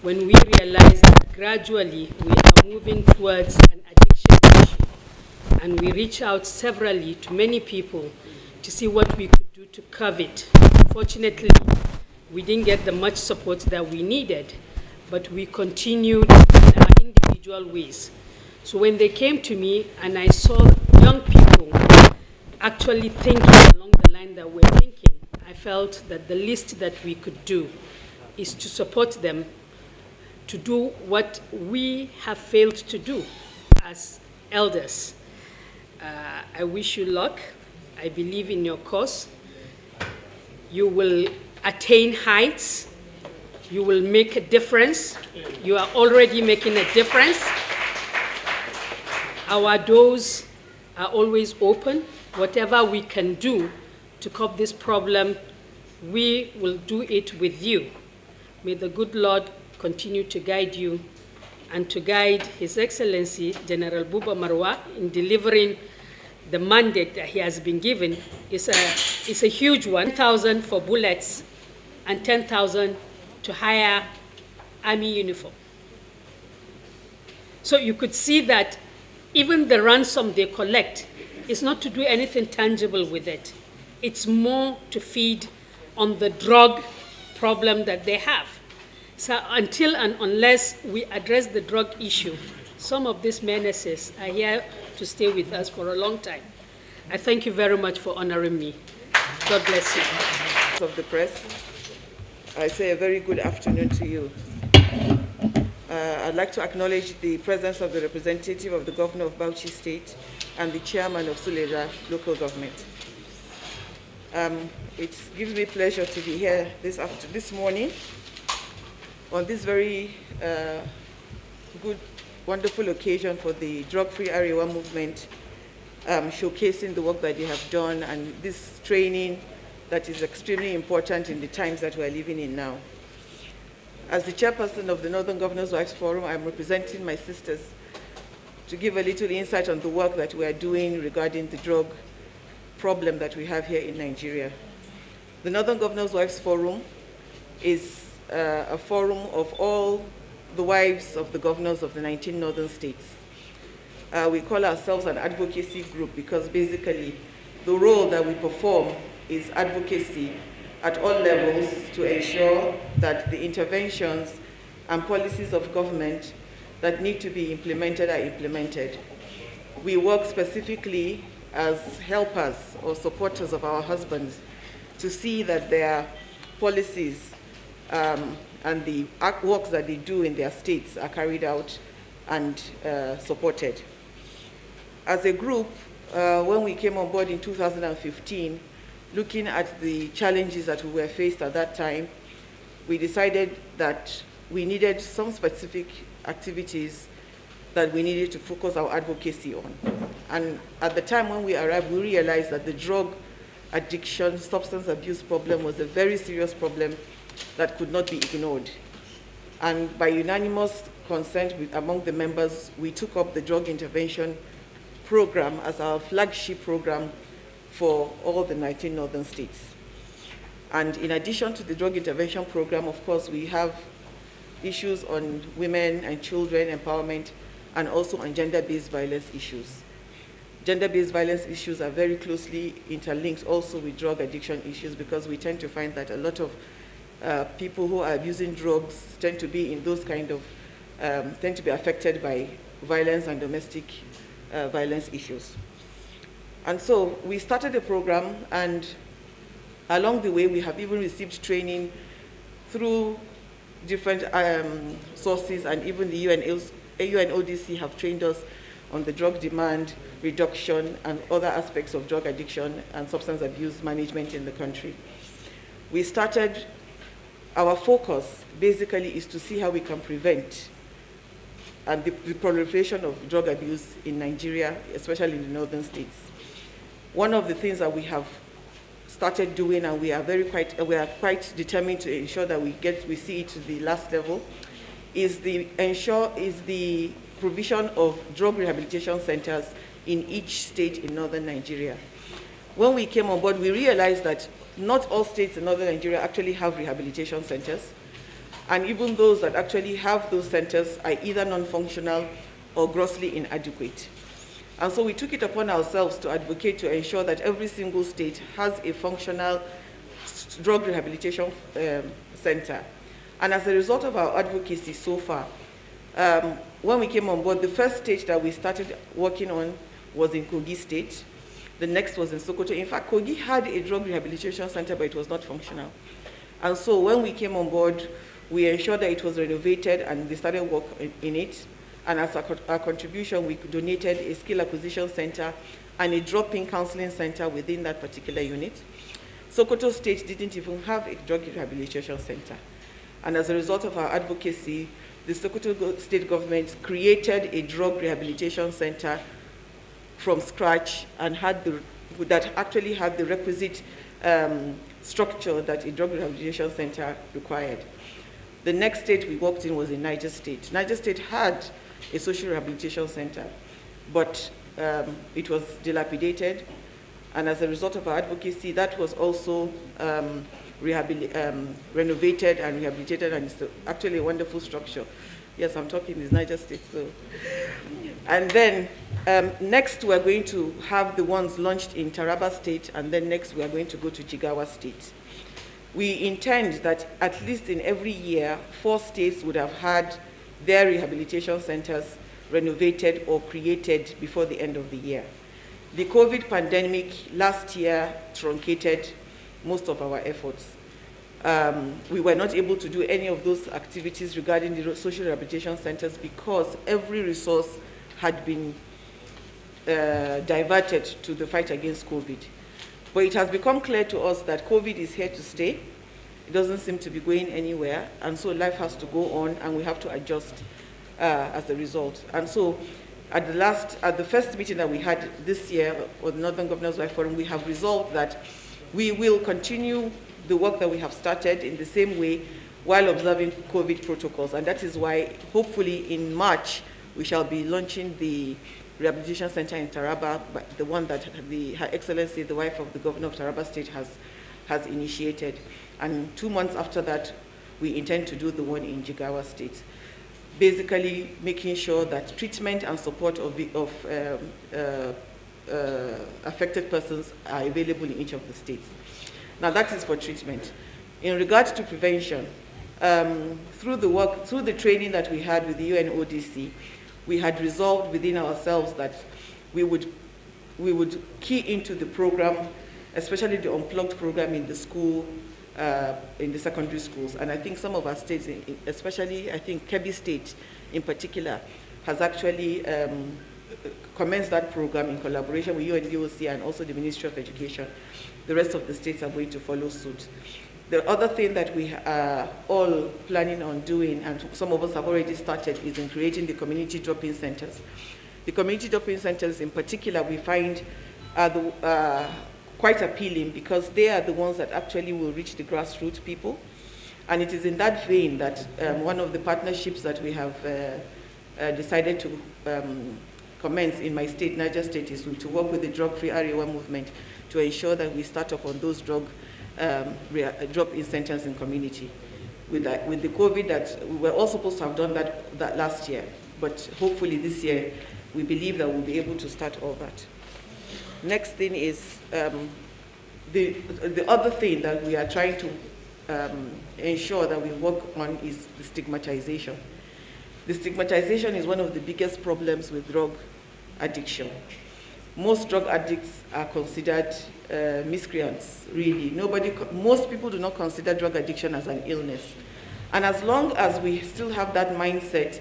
when we realized that gradually we are moving towards an addiction issue. And we reached out severally to many people to see what we could do to curb it. Fortunately, we didn't get the much support that we needed, but we continued in our individual ways. So when they came to me and I saw young people actually thinking along the line that we're thinking, I felt that the least that we could do is to support them to do what we have failed to do as elders. I wish you luck. I believe in your cause. You will attain heights. You will make a difference. You are already making a difference. Our doors are always open. Whatever we can do to curb this problem, we will do it with you. May the good Lord continue to guide you and to guide His Excellency General Buba Marwa in delivering the mandate that he has been given. It's a huge one. 1,000 for bullets and 10,000 to hire army uniform. So you could see that even the ransom they collect is not to do anything tangible with it. It's more to feed on the drug problem that they have. So until and unless we address the drug issue, some of these menaces are here to stay with us for a long time. I thank you very much for honoring me. God bless you. Of the press, I say a very good afternoon to you. I'd like to acknowledge the presence of the representative of the governor of Bauchi State and the chairman of Suleja local government. It gives me pleasure to be here this morning on this very good, wonderful occasion for the drug-free Arewa movement, showcasing the work that you have done and this training that is extremely important in the times that we are living in now. As the chairperson of the Northern Governors' Wives Forum, I'm representing my sisters to give a little insight on the work that we are doing regarding the drug problem that we have here in Nigeria. The Northern Governors' Wives Forum is a forum of all the wives of the governors of the 19 northern states. We call ourselves an advocacy group because basically the role that we perform is advocacy at all levels to ensure that the interventions and policies of government that need to be implemented are implemented. We work specifically as helpers or supporters of our husbands to see that their policies and the works that they do in their states are carried out and supported. As a group, when we came on board in 2015, looking at the challenges that we were faced at that time, we decided that we needed some specific activities that we needed to focus our advocacy on. And at the time when we arrived, we realized that the drug addiction, substance abuse problem was a very serious problem that could not be ignored. And by unanimous consent among the members, we took up the drug intervention program as our flagship program for all the 19 northern states. And in addition to the drug intervention program, of course, we have issues on women and children empowerment and also on gender-based violence issues. Gender-based violence issues are very closely interlinked also with drug addiction issues because we tend to find that a lot of people who are abusing drugs tend to be in those kind of, tend to be affected by violence and domestic violence issues. And so we started a program, and along the way we have even received training through different sources, and even the UNODC have trained us on the drug demand reduction and other aspects of drug addiction and substance abuse management in the country. We started, our focus basically is to see how we can prevent and the proliferation of drug abuse in Nigeria, especially in the northern states. One of the things that we have started doing, and we are quite determined to ensure that we see it to the last level, is the provision of drug rehabilitation centers in each state in northern Nigeria. When we came on board, we realized that not all states in northern Nigeria actually have rehabilitation centers. And even those that actually have those centers are either non-functional or grossly inadequate. And so we took it upon ourselves to advocate to ensure that every single state has a functional drug rehabilitation center. And as a result of our advocacy so far, when we came on board, the first state that we started working on was in Kogi State. The next was in Sokoto. In fact, Kogi had a drug rehabilitation center, but it was not functional. And so when we came on board, we ensured that it was renovated and we started work in it. And as our contribution, we donated a skill acquisition center and a drop-in counseling center within that particular unit. Sokoto State didn't even have a drug rehabilitation center. And as a result of our advocacy, the Sokoto State government created a drug rehabilitation center from scratch and that actually had the requisite structure that a drug rehabilitation center required. The next state we worked in was in Niger State. Niger State had a social rehabilitation center, but it was dilapidated. And as a result of our advocacy, that was also renovated and rehabilitated, and it's actually a wonderful structure. Yes, I'm talking is Niger State. So, and then next we're going to have the ones launched in Taraba State, and then next we are going to go to Jigawa State. We intend that at least in every year, 4 states would have had their rehabilitation centers renovated or created before the end of the year. The COVID pandemic last year truncated most of our efforts. We were not able to do any of those activities regarding the social rehabilitation centers because every resource had been diverted to the fight against COVID. But it has become clear to us that COVID is here to stay. It doesn't seem to be going anywhere, and so life has to go on, and we have to adjust as a result. And so at the first meeting that we had this year, or the Northern Governors' Life Forum, we have resolved that we will continue the work that we have started in the same way while observing COVID protocols. And that is why, hopefully in March, we shall be launching the Rehabilitation Center in Taraba, the one that Her Excellency, the wife of the Governor of Taraba State, has initiated. And 2 months after that, we intend to do the one in Jigawa State, basically making sure that treatment and support of affected persons are available in each of the states. Now that is for treatment. In regards to prevention, through the training that we had with the UNODC, we had resolved within ourselves that we would key into the program, especially the unplugged program in the school, in the secondary schools. And I think some of our states, especially I think Kebbi State in particular, has actually commenced that program in collaboration with UNDOC and also the Ministry of Education. The rest of the states are going to follow suit. The other thing that we are all planning on doing, and some of us have already started, is in creating the community drop-in centers. The community drop-in centers in particular we find are quite appealing because they are the ones that actually will reach the grassroots people. And it is in that vein that one of the partnerships that we have decided to commence in my state, Niger State, is to work with the drug-free Arewa movement to ensure that we start up on those drop-in centers in community. With the COVID, that we were all supposed to have done that last year, but hopefully this year we believe that we'll be able to start all that. Next thing is the other thing that we are trying to ensure that we work on is the stigmatization. The stigmatization is one of the biggest problems with drug addiction. Most drug addicts are considered miscreants, really. Most people do not consider drug addiction as an illness. And as long as we still have that mindset,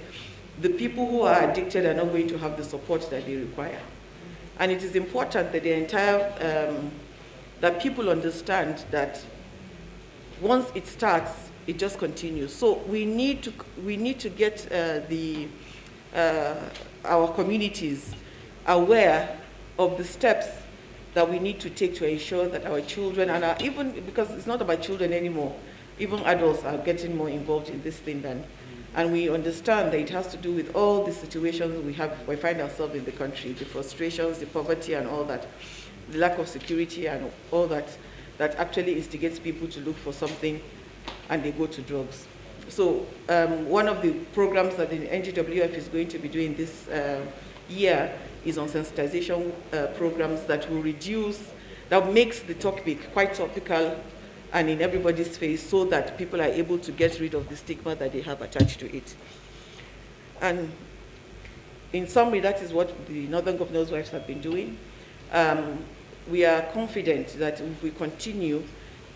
the people who are addicted are not going to have the support that they require. And it is important that that people understand that once it starts, it just continues. So we need to get our communities aware of the steps that we need to take to ensure that our children, and even because it's not about children anymore, even adults are getting more involved in this thing and we understand that it has to do with all the situations we find ourselves in the country, the frustrations, the poverty and all that, the lack of security and all that actually instigates people to look for something and they go to drugs. So one of the programs that the NGWF is going to be doing this year is on sensitization programs that will that makes the topic quite topical and in everybody's face, so that people are able to get rid of the stigma that they have attached to it. And in summary, that is what the Northern Governors' Wives have been doing. We are confident that if we continue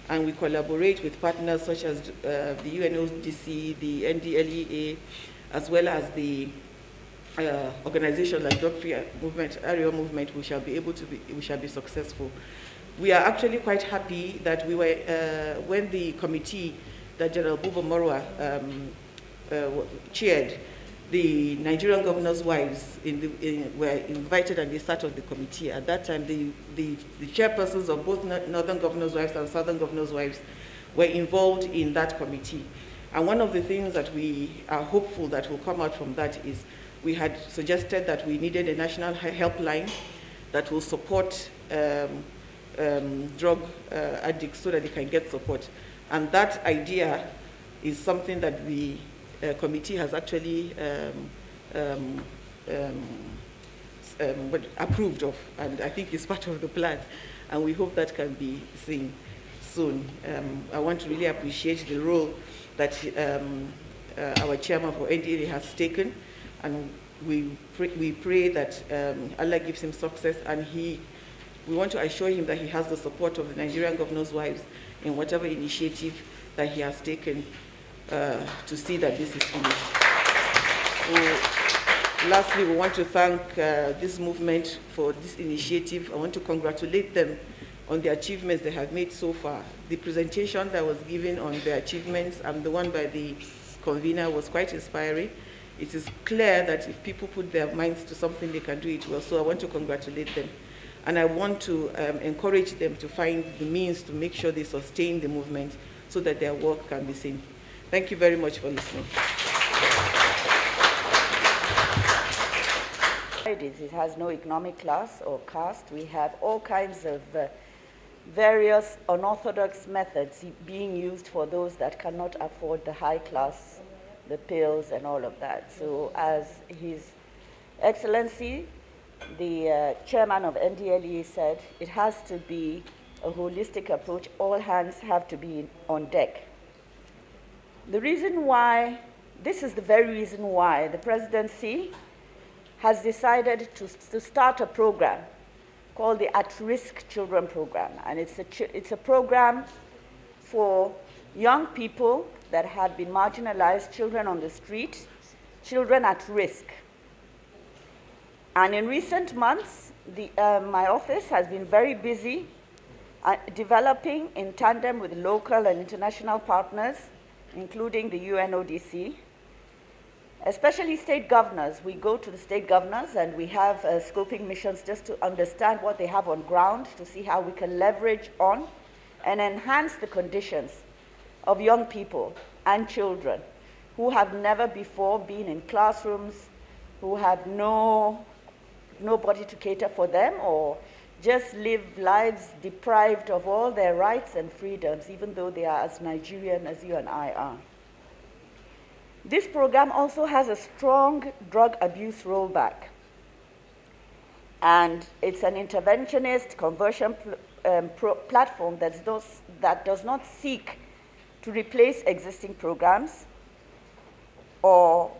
and we collaborate with partners such as the UNODC, the NDLEA, as well as the organization like Drug-Free Movement, Arewa Movement, we shall be successful. We are actually quite happy that we were, when the committee that General Buba Marwa chaired, the Nigerian Governors' Wives were invited and they sat on the committee. At that time, the chairpersons of both Northern Governors' Wives and Southern Governors' Wives were involved in that committee. And one of the things that we are hopeful that will come out from that is we had suggested that we needed a national helpline that will support drug addicts so that they can get support. And that idea is something that the committee has actually approved of, and I think it's part of the plan, and we hope that can be seen soon. I want to really appreciate the role that our chairman for NDA has taken, and we pray that Allah gives him success, and we want to assure him that he has the support of the Nigerian Governors' Wives in whatever initiative that he has taken to see that this is finished. So, lastly, we want to thank this movement for this initiative. I want to congratulate them on the achievements they have made so far. The presentation that was given on their achievements and the one by the convener was quite inspiring. It is clear that if people put their minds to something, they can do it well. So I want to congratulate them. And I want to encourage them to find the means to make sure they sustain the movement so that their work can be seen. Thank you very much for listening. It has no economic class or caste. We have all kinds of various unorthodox methods being used for those that cannot afford the high class, the pills and all of that. So as His Excellency, the chairman of NDLEA said, it has to be a holistic approach. All hands have to be on deck. The reason why, this is the very reason why the presidency has decided to start a program called the At-Risk Children Program. And it's a program for young people that have been marginalized, children on the street, children at risk. And in recent months, my office has been very busy developing in tandem with local and international partners, including the UNODC, especially state governors. We go to the state governors and we have scoping missions just to understand what they have on ground, to see how we can leverage on and enhance the conditions of young people and children who have never before been in classrooms, who have nobody to cater for them, or just live lives deprived of all their rights and freedoms, even though they are as Nigerian as you and I are. This program also has a strong drug abuse rollback. And it's an interventionist conversion platform that does not seek to replace existing programs, or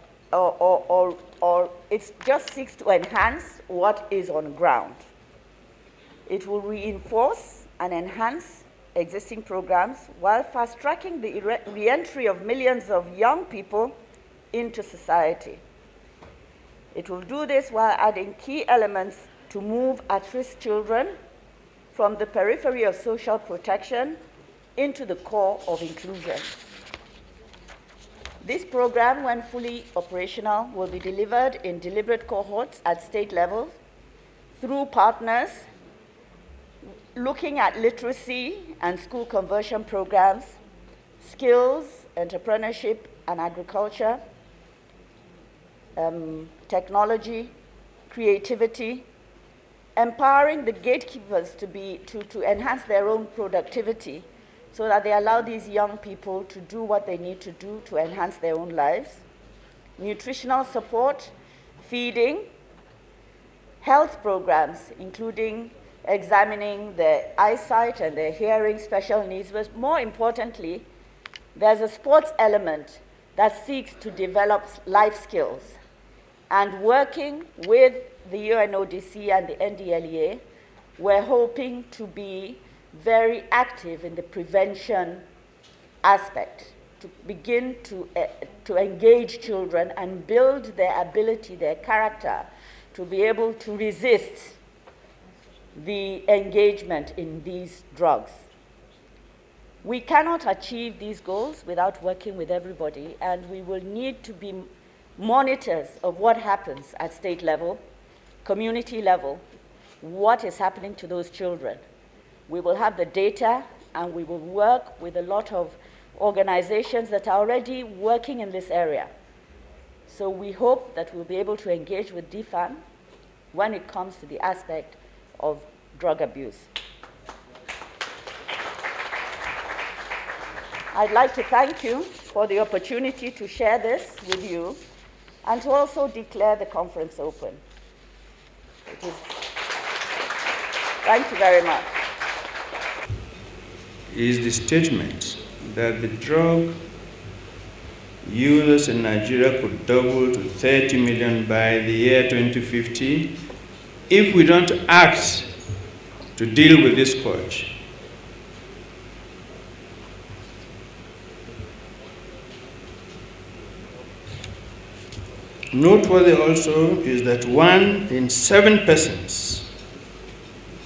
it just seeks to enhance what is on ground. It will reinforce and enhance existing programs while fast-tracking the re-entry of millions of young people into society. It will do this while adding key elements to move at-risk children from the periphery of social protection into the core of inclusion. This program, when fully operational, will be delivered in deliberate cohorts at state level through partners looking at literacy and school conversion programs, skills, entrepreneurship and agriculture, technology, creativity, empowering the gatekeepers to enhance their own productivity so that they allow these young people to do what they need to do to enhance their own lives. Nutritional support, feeding, health programs, including examining their eyesight and their hearing special needs, but more importantly, there's a sports element that seeks to develop life skills. And working with the UNODC and the NDLEA, we're hoping to be very active in the prevention aspect, to begin to engage children and build their ability, their character, to be able to resist the engagement in these drugs. We cannot achieve these goals without working with everybody, and we will need to be monitors of what happens at state level, community level, what is happening to those children. We will have the data, and we will work with a lot of organizations that are already working in this area. So we hope that we'll be able to engage with DFAN when it comes to the aspect of drug abuse. I'd like to thank you for the opportunity to share this with you and to also declare the conference open. Thank you very much. Is the statement that the drug users in Nigeria could double to 30 million by the year 2050 if we don't act to deal with this scourge. Noteworthy also is that 1 in 7 persons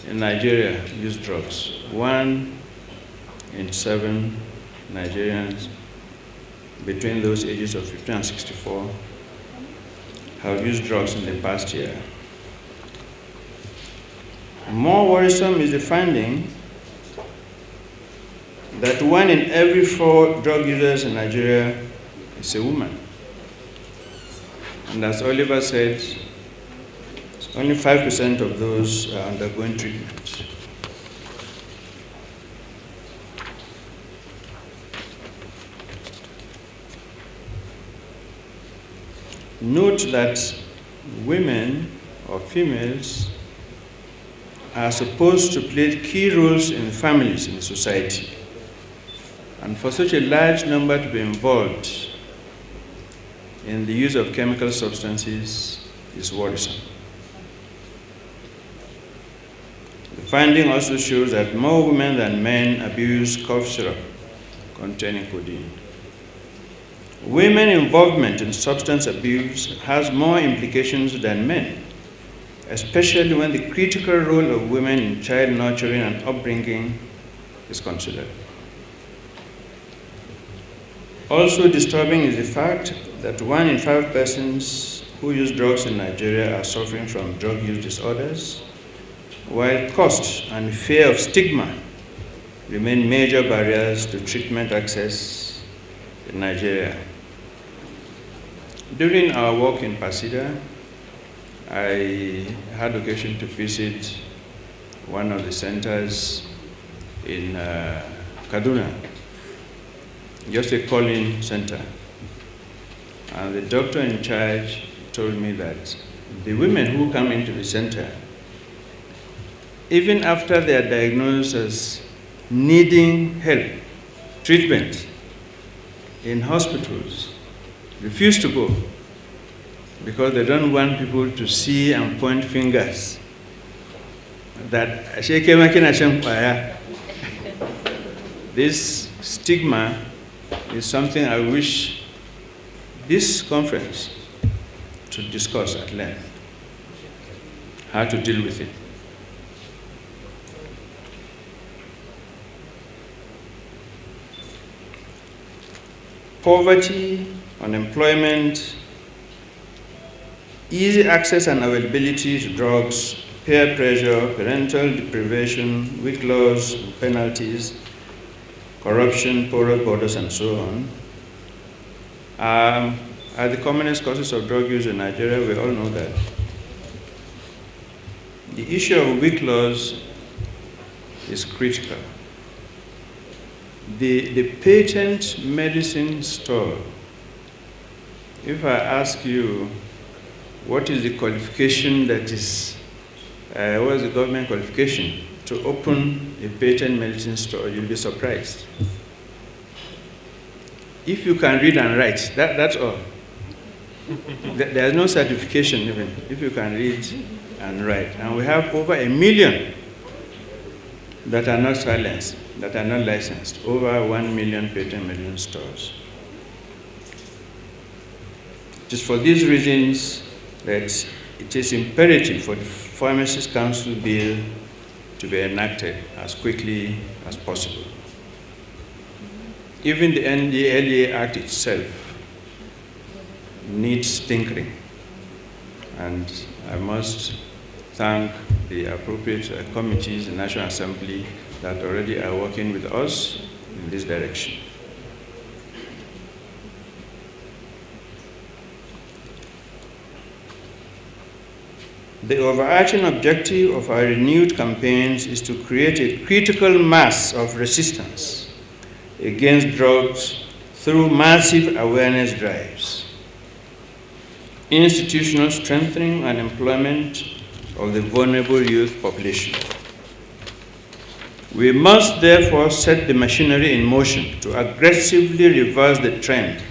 in Nigeria use drugs. 1 in 7 Nigerians between those ages of 15 and 64 have used drugs in the past year. More worrisome is the finding that 1 in every 4 drug users in Nigeria is a woman. And as Oliver said, only 5% of those are undergoing treatment. Note that women or females are supposed to play key roles in families in society. And for such a large number to be involved in the use of chemical substances is worrisome. The finding also shows that more women than men abuse cough syrup containing codeine. Women involvement in substance abuse has more implications than men, especially when the critical role of women in child nurturing and upbringing is considered. Also disturbing is the fact that 1 in 5 persons who use drugs in Nigeria are suffering from drug use disorders, while cost and fear of stigma remain major barriers to treatment access in Nigeria. During our work in Pasida, I had occasion to visit one of the centers in Kaduna, just a call-in center. And the doctor in charge told me that the women who come into the center, even after they are diagnosed as needing help, treatment in hospitals, refuse to go because they don't want people to see and point fingers that this stigma is something I wish this conference to discuss at length, how to deal with it. Poverty, unemployment, easy access and availability to drugs, peer pressure, parental deprivation, weak laws, penalties, corruption, porous borders, and so on, are the commonest causes of drug use in Nigeria. We all know that. The issue of weak laws is critical. the patent medicine store, if I ask you what is the qualification that is, what is the government qualification to open a patent medicine store, you'll be surprised. If you can read and write, that's all. There's no certification even, if you can read and write. And we have over 1 million that are not silenced, that are not licensed, over 1 million patent medicine stores. It is for these reasons that it is imperative for the Pharmacists Council Bill to be enacted as quickly as possible. Even the NDLEA Act itself needs tinkering, and I must thank the appropriate committees in the National Assembly that already are working with us in this direction. The overarching objective of our renewed campaigns is to create a critical mass of resistance against drugs through massive awareness drives, institutional strengthening and employment of the vulnerable youth population. We must therefore set the machinery in motion to aggressively reverse the trend,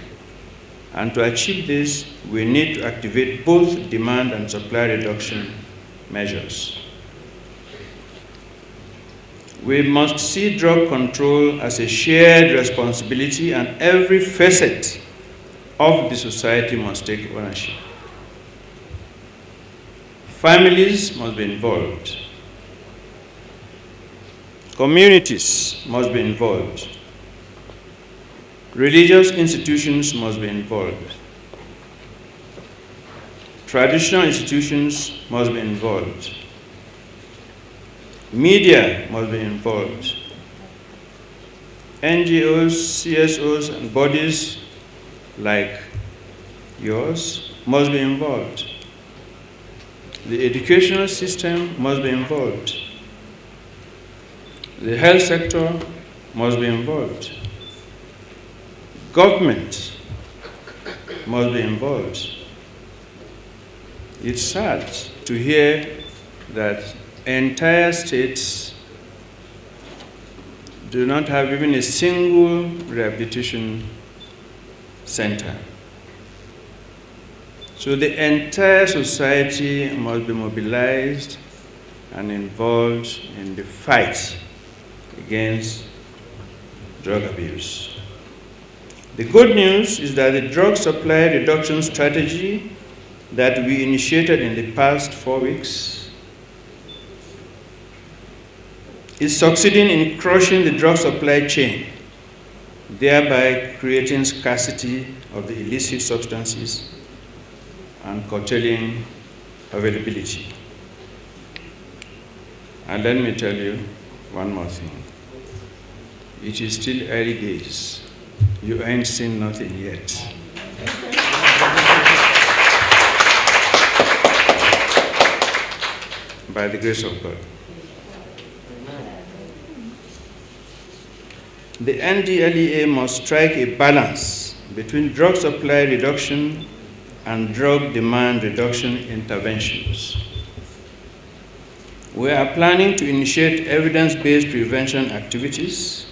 and to achieve this, we need to activate both demand and supply reduction measures. We must see drug control as a shared responsibility, and every facet of the society must take ownership. Families must be involved. Communities must be involved. Religious institutions must be involved. Traditional institutions must be involved. Media must be involved. NGOs, CSOs, and bodies like yours must be involved. The educational system must be involved. The health sector must be involved. Government must be involved. It's sad to hear that entire states do not have even a single rehabilitation center. So the entire society must be mobilized and involved in the fight against drug abuse. The good news is that the drug supply reduction strategy that we initiated in the past 4 weeks is succeeding in crushing the drug supply chain, thereby creating scarcity of the illicit substances and curtailing availability. And let me tell you one more thing. It is still early days. You ain't seen nothing yet. By the grace of God. The NDLEA must strike a balance between drug supply reduction and drug demand reduction interventions. We are planning to initiate evidence-based prevention activities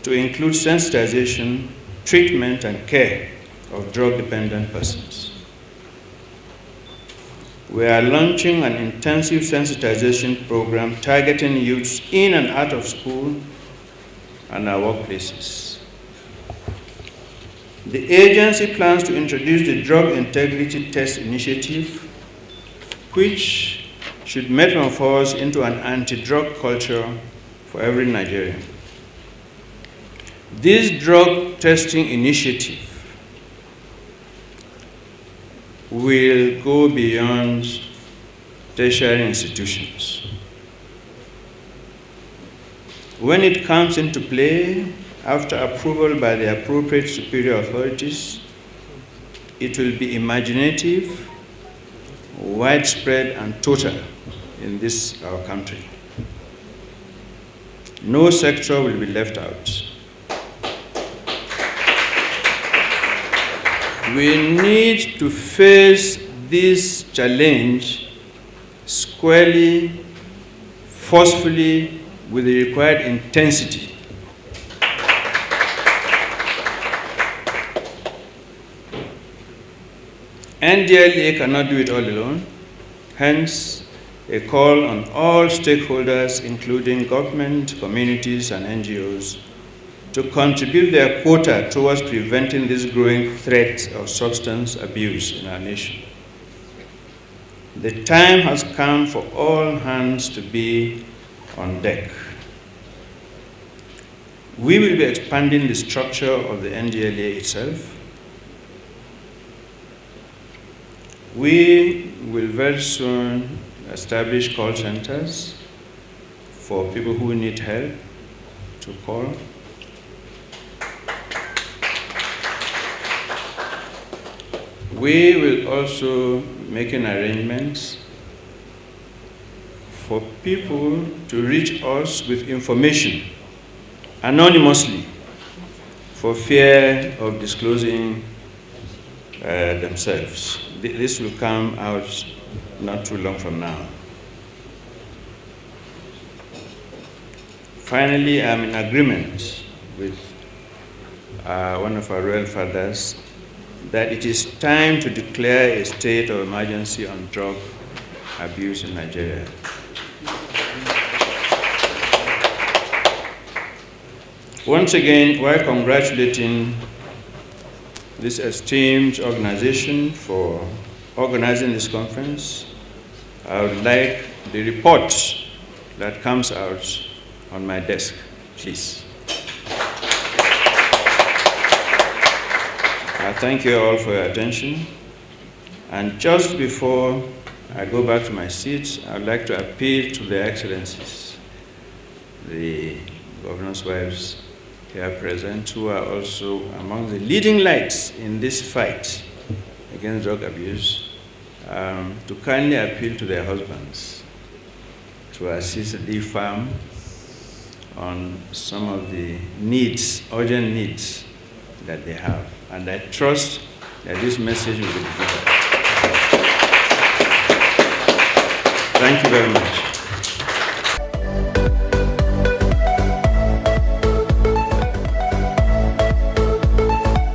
to include sensitization, treatment, and care of drug-dependent persons. We are launching an intensive sensitization program targeting youths in and out of school and our workplaces. The agency plans to introduce the Drug Integrity Test Initiative, which should metamorphose into an anti-drug culture for every Nigerian. This drug testing initiative will go beyond tertiary institutions. When it comes into play, after approval by the appropriate superior authorities, it will be imaginative, widespread, and total in this, our country. No sector will be left out. We need to face this challenge squarely, forcefully, with the required intensity. NDLA cannot do it all alone. Hence, a call on all stakeholders, including government, communities, and NGOs, to contribute their quota towards preventing this growing threat of substance abuse in our nation. The time has come for all hands to be on deck. We will be expanding the structure of the NDLA itself. We will very soon establish call centers for people who need help to call. We will also make arrangements for people to reach us with information anonymously for fear of disclosing themselves. This will come out not too long from now. Finally, I'm in agreement with one of our royal fathers that it is time to declare a state of emergency on drug abuse in Nigeria. Once again, while congratulating this esteemed organization for organizing this conference, I would like the report that comes out on my desk, please. I thank you all for your attention. And just before I go back to my seat, I would like to appeal to their excellencies, the governor's wives here present, who are also among the leading lights in this fight against drug abuse, to kindly appeal to their husbands to assist the firm on some of the needs, urgent needs that they have. And I trust that this message will be delivered. Thank you very much.